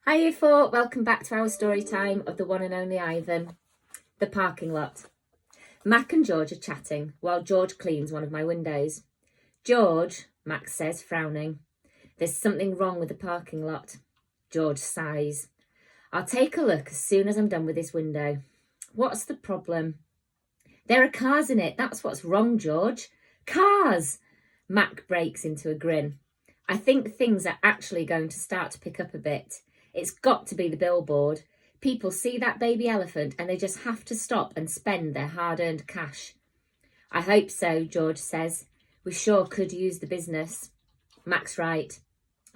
Hi Year 4, welcome back to our story time of the one and only Ivan. The parking lot. Mac and George are chatting while George cleans one of my windows. George, Mac says, frowning. There's something wrong with the parking lot. George sighs. I'll take a look as soon as I'm done with this window. What's the problem? There are cars in it, that's what's wrong, George. Cars! Mac breaks into a grin. I think things are actually going to start to pick up a bit. It's got to be the billboard. People see that baby elephant and they just have to stop and spend their hard-earned cash. I hope so, George says. We sure could use the business. Mac's right.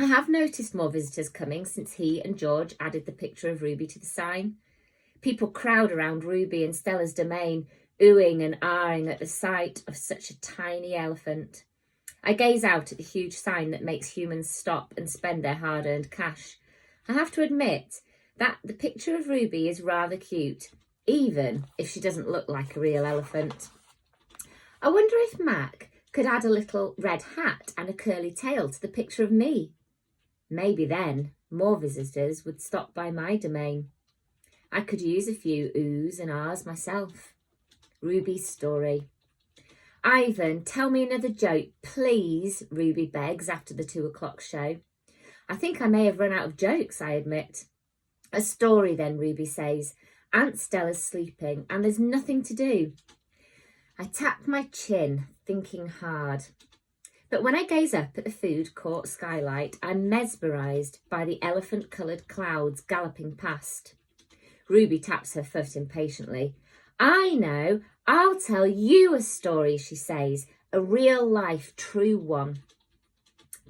I have noticed more visitors coming since he and George added the picture of Ruby to the sign. People crowd around Ruby and Stella's domain, oohing and ahhing at the sight of such a tiny elephant. I gaze out at the huge sign that makes humans stop and spend their hard-earned cash. I have to admit that the picture of Ruby is rather cute, even if she doesn't look like a real elephant. I wonder if Mac could add a little red hat and a curly tail to the picture of me. Maybe then more visitors would stop by my domain. I could use a few oohs and ahs myself. Ruby's story. Ivan, tell me another joke, please, Ruby begs after the 2 o'clock show. I think I may have run out of jokes, I admit. A story then, Ruby says. Aunt Stella's sleeping and there's nothing to do. I tap my chin, thinking hard. But when I gaze up at the food court skylight, I'm mesmerised by the elephant-coloured clouds galloping past. Ruby taps her foot impatiently. I know, I'll tell you a story, she says, a real-life, true one.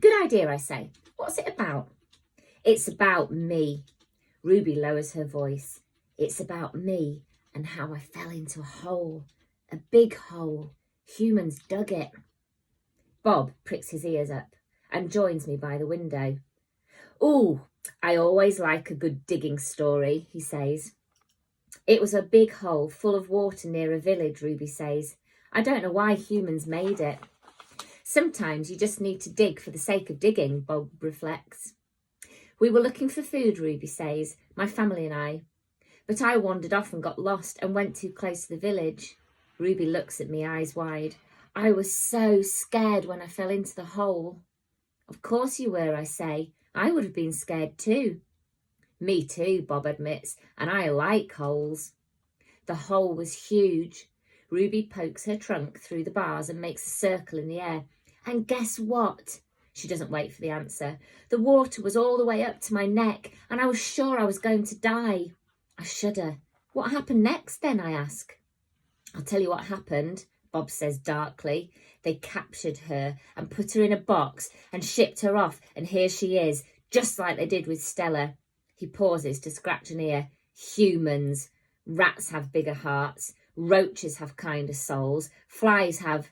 Good idea, I say. What's it about? It's about me. Ruby lowers her voice. It's about me and how I fell into a hole, a big hole. Humans dug it. Bob pricks his ears up and joins me by the window. Ooh, I always like a good digging story, he says. It was a big hole full of water near a village, Ruby says. I don't know why humans made it. Sometimes you just need to dig for the sake of digging, Bob reflects. We were looking for food, Ruby says, my family and I. But I wandered off and got lost and went too close to the village. Ruby looks at me, eyes wide. I was so scared when I fell into the hole. Of course you were, I say. I would have been scared too. Me too, Bob admits, and I like holes. The hole was huge. Ruby pokes her trunk through the bars and makes a circle in the air. And guess what? She doesn't wait for the answer. The water was all the way up to my neck, and I was sure I was going to die. I shudder. What happened next then, I ask. I'll tell you what happened, Bob says darkly. They captured her and put her in a box and shipped her off, and here she is, just like they did with Stella. He pauses to scratch an ear. Humans. Rats have bigger hearts. Roaches have kinder souls. Flies have...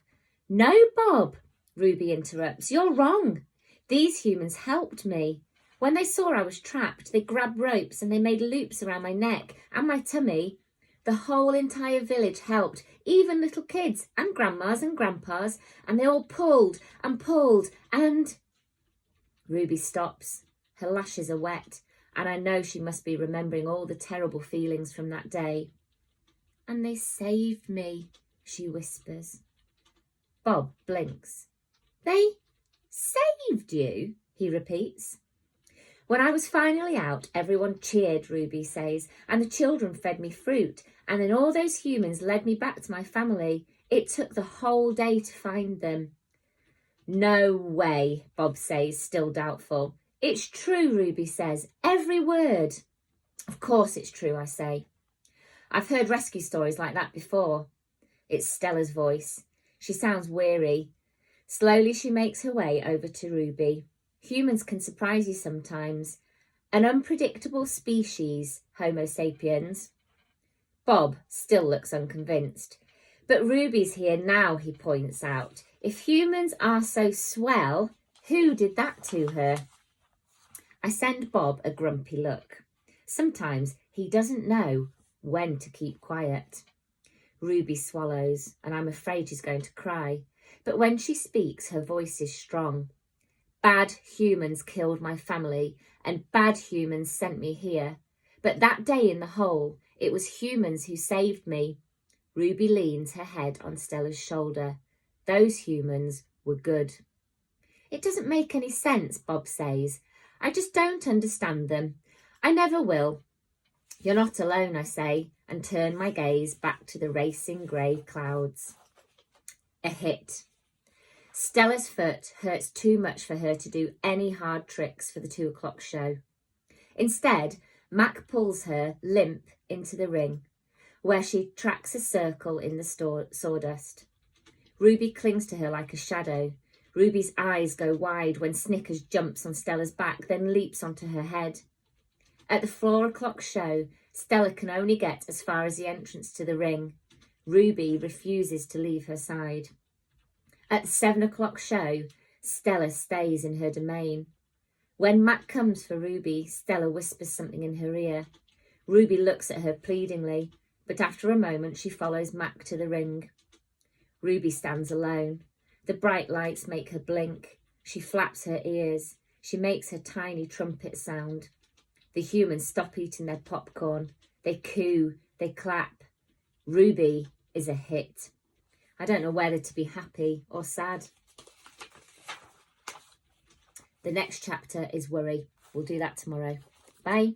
No, Bob, Ruby interrupts. You're wrong. These humans helped me. When they saw I was trapped, they grabbed ropes and they made loops around my neck and my tummy. The whole entire village helped, even little kids and grandmas and grandpas, and they all pulled and pulled and... Ruby stops. Her lashes are wet, and I know she must be remembering all the terrible feelings from that day. And they saved me, she whispers. Bob blinks. They saved you, he repeats. When I was finally out, everyone cheered, Ruby says, and the children fed me fruit, and then all those humans led me back to my family. It took the whole day to find them. No way, Bob says, still doubtful. It's true, Ruby says, every word. Of course it's true, I say. I've heard rescue stories like that before. It's Stella's voice. She sounds weary. Slowly she makes her way over to Ruby. Humans can surprise you sometimes. An unpredictable species, Homo sapiens. Bob still looks unconvinced. But Ruby's here now, he points out. If humans are so swell, who did that to her? I send Bob a grumpy look. Sometimes he doesn't know when to keep quiet. Ruby swallows, and I'm afraid she's going to cry. But when she speaks, her voice is strong. Bad humans killed my family, and bad humans sent me here. But that day in the hole, it was humans who saved me. Ruby leans her head on Stella's shoulder. Those humans were good. It doesn't make any sense, Bob says. I just don't understand them. I never will. You're not alone, I say, and turn my gaze back to the racing grey clouds. A hit. Stella's foot hurts too much for her to do any hard tricks for the 2 o'clock show. Instead, Mac pulls her limp into the ring, where she tracks a circle in the sawdust. Ruby clings to her like a shadow. Ruby's eyes go wide when Snickers jumps on Stella's back, then leaps onto her head. At the 4 o'clock show, Stella can only get as far as the entrance to the ring. Ruby refuses to leave her side. At the 7 o'clock show, Stella stays in her domain. When Mac comes for Ruby, Stella whispers something in her ear. Ruby looks at her pleadingly, but after a moment she follows Mac to the ring. Ruby stands alone. The bright lights make her blink. She flaps her ears. She makes her tiny trumpet sound. The humans stop eating their popcorn. They coo, they clap. Ruby is a hit. I don't know whether to be happy or sad. The next chapter is worry. We'll do that tomorrow. Bye.